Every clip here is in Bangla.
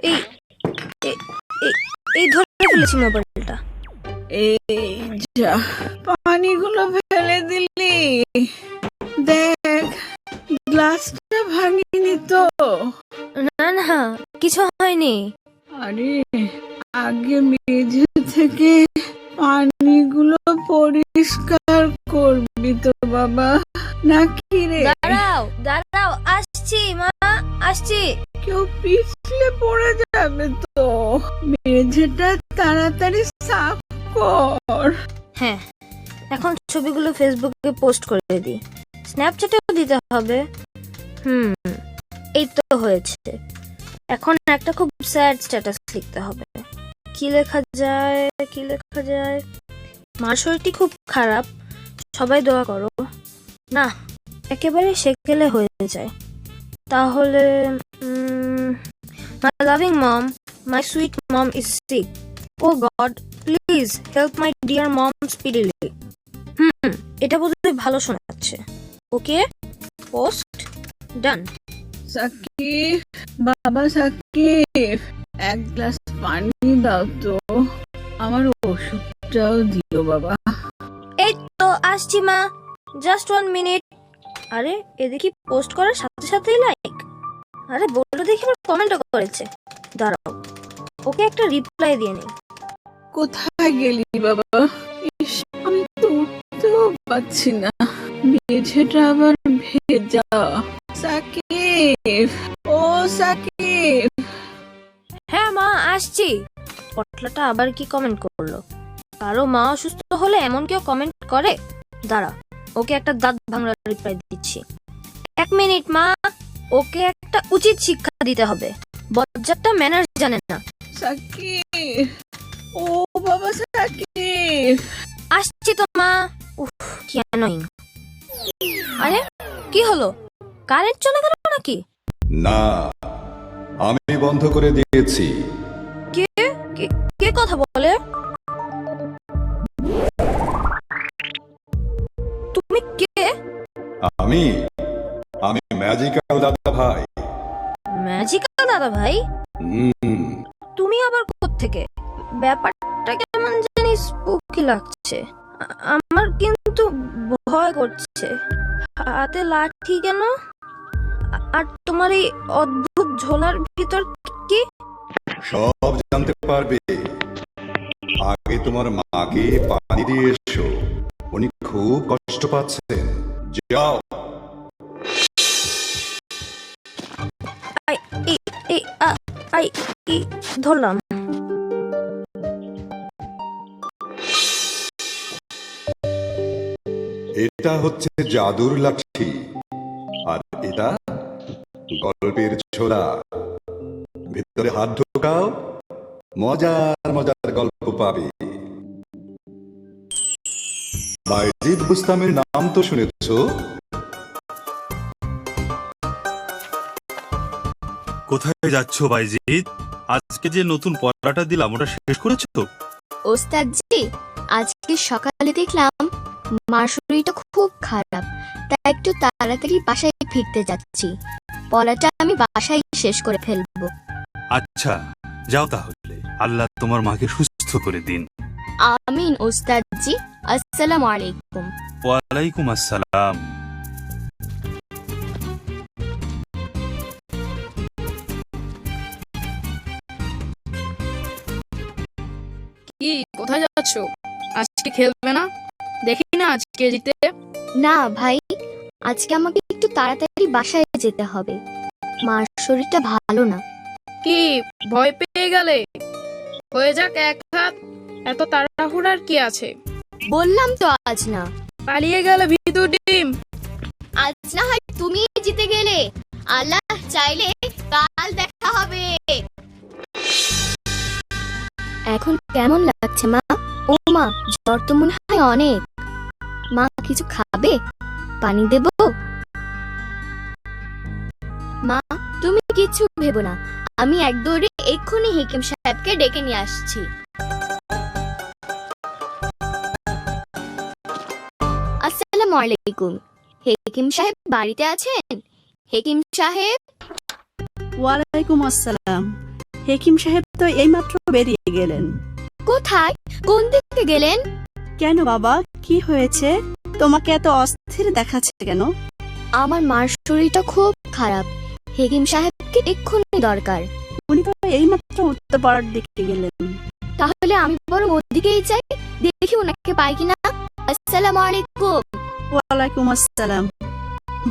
এই এই এই- এই ধরে ফেলেছি মোবাইলটা। এই যা, পানিগুলো ফেলে দিলি। দেখ, গ্লাসটা ভাঙিনি তো? না না, কিছু হয়নি। আরে, আগে মেঝে থেকে পানিগুলো পরিষ্কার করবি তো বাবা, নাকি রে? দাঁড়াও দাঁড়াও, আসছি মা, আসছি। কেউ পিছলে পড়ে যাবে তো। মেঝেটা তাড়াতাড়ি সাফ কর। হ্যাঁ, এখন ছবিগুলো ফেসবুকে পোস্ট করে দিই, স্ন্যাপচ্যাটেও দিতে হবে। এই তো হয়েছে। এখন একটা খুব স্যাড স্ট্যাটাস লিখতে হবে। কি লেখা যায়, কি লেখা যায়? মার শরীরটি খুব খারাপ, সবাই দোয়া করো। না, একেবারে সেকেলে হয়ে যায়। তাহলে my loving mom, my sweet mom is sick. Oh god, please help my dear mom speedily. এটা বোধহয় ভালো শোনাচ্ছে। ওকে, পোস্ট ডান। সাকিব, বাবা সাকিব, এক গ্লাস পানি দাও তো। আমার ওষুধটাও দিও বাবা। এই তো আসছি মা, জাস্ট 1 মিনিট। আরে এদিকে পোস্ট করার সাথে সাথেই লাইক। আরে বললো দেখি আবার কমেন্টও করেছে। দাঁড়াও, ওকে একটা রিপ্লাই দিয়ে নেই। কোথায় গেলি বাবা? ইস, আমি তো উঠতেও পাচ্ছি না, মেঝেটা আবার ভেজা। সাকিব, ও সাকিব। হ্যাঁ মা, আসছি। পটলাটা আবার কি কমেন্ট করলো? কারো মা অসুস্থ হলে এমন কেউ কমেন্ট করে? দাঁড়া, ওকে একটা দাঁত ভাঙার রিপ্লাই দিচ্ছি। 1 মিনিট মা, ওকে একটা উচিত শিক্ষা দিতে হবে। বজ্জাতটা ম্যানার্স জানে না। সাকিব, ও বাবা সাকিব। আসছি তো মা। উফ, কি অ্যানোয়িং। আরে কি হলো, কারেন্ট চলে গেল নাকি? না, আমি বন্ধ করে দিয়েছি। কে কে কে কথা বলে? তুমি কে? আমি আমি ম্যাজিক্যাল দাদা ভাই। ম্যাজিক্যাল দাদা ভাই? তুমি আবার কোত্থেকে? ব্যাপারটা কেমন জানি স্পুকি লাগছে। আমার কিন্তু ভয় করছে। হাতে লাঠি কেন? আর তোমার এই অদ্ভুত ঝোলার ভিতর কি? সব জানতে পারবে। আগে তোমার মাকে পানি দিয়ে এসো, উনি খুব কষ্ট পাচ্ছেন। যাও। আই এই এই আই এই ধরলাম। এটা হচ্ছে জাদুর লাঠি, আর এটা গল্পের ছোরা। ভিতরে হাত ঢোকাও, মজার মজার গল্প পাবে। বাইজিদ বুস্তামের নাম তো শুনেছো? কোথায় যাচ্ছ বাইজিদ? আজকে যে নতুন পড়াটা দিলাম ওটা শেষ করেছো তো? ওস্তাদজি, আজকে সকালে দেখলাম মার শরীরটা খুব খারাপ, তাই একটু তাড়াতাড়ি বাসায় ফিরতে যাচ্ছি। পড়াটা আমি বাসায় শেষ করে ফেলবো। আচ্ছা, যাও তাহলে। আল্লাহ তোমার মাকে সুস্থ করে দিন। আমিন ওস্তাদজি। আসসালামু আলাইকুম। ওয়ালাইকুম আসসালাম। কি, কোথায় যাচ্ছ? আজকে খেলবে না? দেখি না আজকে জিতে। না ভাই, আজকে আমাকে একটু তাড়াতাড়ি বাসায় যেতে হবে। মার শরীরটা ভালো না। কি, ভয় পেয়ে গেলে? হয়ে যাক এক হাত, এত তাড়াহুড়ার কি আছে? বললাম তো আজ না। পালিয়ে গেলে ভিতু ডিম। আজ না হয় তুমি জিতে গেলে, আল্লাহ চাইলে কাল দেখা হবে। এখন কেমন লাগছে মা? ও মা, জ্বর তো মনে হয় অনেক। মা কিছু খাবে? পানি দেব? মা তুমি কিছু ভেবো না, আমি এক দৌড়ে এক্ষুনি হেকিম সাহেবকে ডেকে নিয়ে আসছি। আসসালামু আলাইকুম। হেকিম সাহেব বাড়িতে আছেন? হেকিম সাহেব। ওয়ালাইকুম আসসালাম। হেকিম সাহেব তো এইমাত্র বেরিয়ে গেলেন। কোথায়? কোন দিকে গেলেন? কেন বাবা, কি হয়েছে? তোমাকে এত অস্থির দেখাচ্ছে কেন? আমার মার শরীরটা খুব খারাপ। হেকিম সাহেবকে এক্ষুনি দরকার। উনি তো এইমাত্র উত্তরপাড়ার দিকে গেলেন। তাহলে আমি বরং ওদিকেই যাই, দেখি ওনাকে পাই কিনা। আসসালামু আলাইকুম। ওয়ালাইকুম আসসালাম।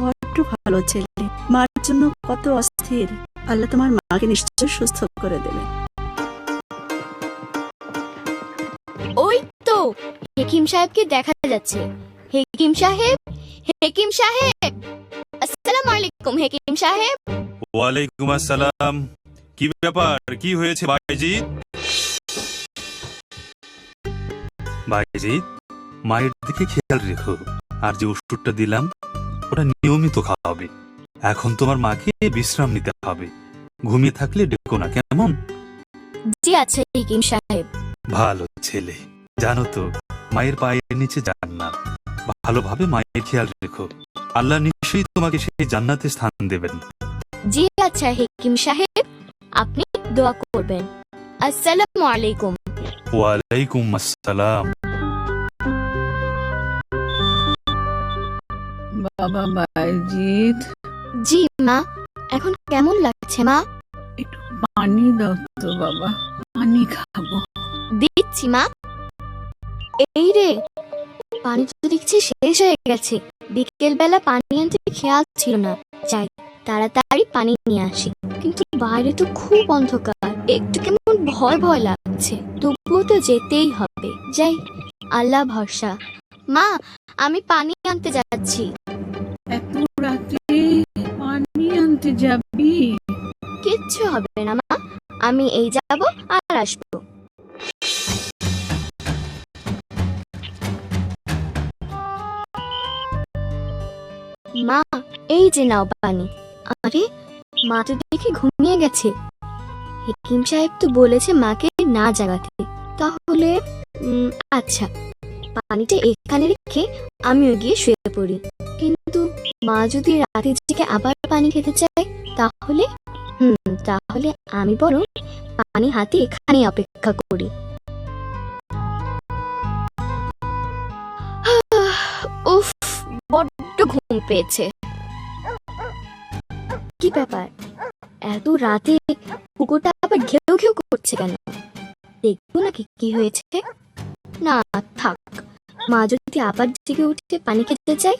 বড্ড ভালো ছেলে, মার জন্য কত অস্থির। আল্লাহ তোমার মাকে নিশ্চয় সুস্থ করে দেবে। ওই তো হেকিম সাহেবকে দেখা যাচ্ছে। হেকিম সাহেব, হেকিম সাহেব, আসসালামু আলাইকুম হেকিম সাহেব। ওয়ালাইকুম আসসালাম। কি ব্যাপার, কি হয়েছে বাইজিৎ? বাইজিৎ, মায়ের দিকে খেয়াল রেখো, আর যে ওষুধটা দিলাম ওটা নিয়মিত খাওয়াবে। এখন তোমার মাকে বিশ্রাম নিতে হবে, ঘুমিয়ে থাকলে ডেকো না, কেমন? জি আচ্ছা হেকিম সাহেব। ভালো ছেলে। জানো তো, মায়ের পায়ের নিচে জান্নাত। ভালোভাবে মায়ের খেয়াল রেখো, আল্লাহ নিশ্চয়ই তোমাকে সেই জান্নাতে স্থান দেবেন। জি আচ্ছা হেকিম সাহেব, আপনি দোয়া করবেন। আসসালামু আলাইকুম। ওয়ালাইকুম আসসালাম। বাবা বাইজিৎ, জি মা, এখন কেমন লাগছে মা? একটু পানি দাও তো বাবা, পানি খাবো। দিচ্ছি মা। এই রে, পানি তো দেখছি শেষ হয়ে গেছে। বিকেল বেলা পানি আনতে খেয়াল ছিল না। যাই তাড়াতাড়ি পানি নিয়ে আসি। কিন্তু বাইরে তো খুব অন্ধকার, একটু কেমন ভয় ভয় লাগছে। তবুও তো যেতেই হবে। যাই, আল্লাহ ভরসা। মা, আমি পানি আনতে যাচ্ছি। এত রাতে পানি আনতে যাবি? কিচ্ছু হবে না মা, আমি এই যাব আর আসবো। মা, এই যে নাও পানি। আরে, মা তো দেখে ঘুমিয়ে গেছে। হেকিম সাহেব তো বলেছে মাকে না জাগাতে। তাহলে আচ্ছা, পানিটা এখানে রেখে আমিও গিয়ে শুয়ে পড়ি। কিন্তু মা যদি রাতে জেগে আবার পানি খেতে চায়, তাহলে তাহলে আমি বরং পানি হাতে এখানে অপেক্ষা করি। উফ, বড্ড ঘুম পেয়েছে। কি ব্যাপার, এত রাতে কুকুরটা আবার ঘেউ ঘেউ করছে কেন? দেখবো নাকি কি হয়েছে। না থাক, মা যদি আবার জেগে উঠে পানি খেতে চায়।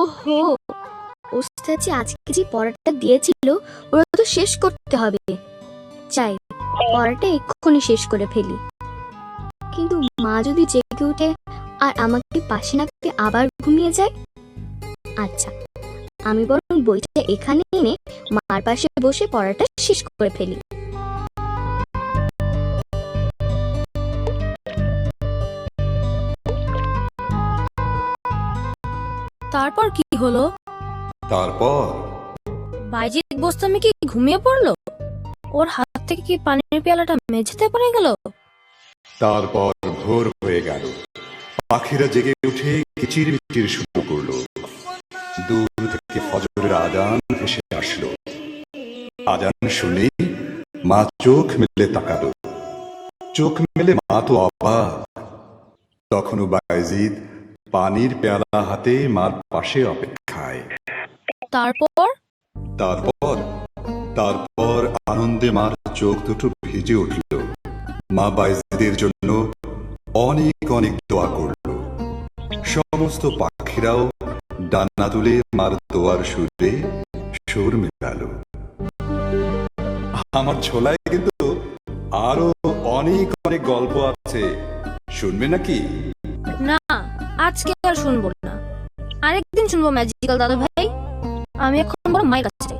ওহো, ওস্তাদ যে আজকে যে পড়াটা দিয়েছিল ওরা তো শেষ করতে হবে। চাই পড়াটা এক্ষুনি শেষ করে ফেলি। কিন্তু মা যদি জেগে উঠে আর আমাকে পাশে না পেয়ে আবার ঘুমিয়ে যায়। আচ্ছা, আমি বরং বইটা এখানে এনে মার পাশে বসে পড়াটা শেষ করে ফেলি। তারপর কি হলো? তারপর বাইজিৎ বোস্তামি কি ঘুমিয়ে পড়লো? ওর হাত থেকে কি পানির পেয়ালাটা মেঝেতে পড়ে গেল? তারপর ভোর হয়ে গেল, পাখিরা জেগে উঠে কিচিরমিচির শুরু করলো। দূর থেকে ফজরের আজান ভেসে আসলো। আজান শুনে মা চোখ মেলে তাকালো। চোখ মেলে মা তো অবাক। তখনও বাইজিদ পানির পেয়ালা হাতে মার পাশে অপেক্ষায়। তারপর তারপর তারপর আনন্দে মার চোখ দুটো ভিজে উঠল। মা বাইজিদের জন্য অনেক অনেক দোয়া করল। সমস্ত পাখিরাও ডানা তুলে মার দোয়ার সুরে সুর মেলালো। আমার ছোলায় কিন্তু আরো অনেক অনেক গল্প আছে, শুনবে নাকি? না, আজকে আর শুনবো না, আরেকদিন শুনবো ম্যাজিক্যাল দাদু ভাই। আমি এখন বড় মায়ের কাছে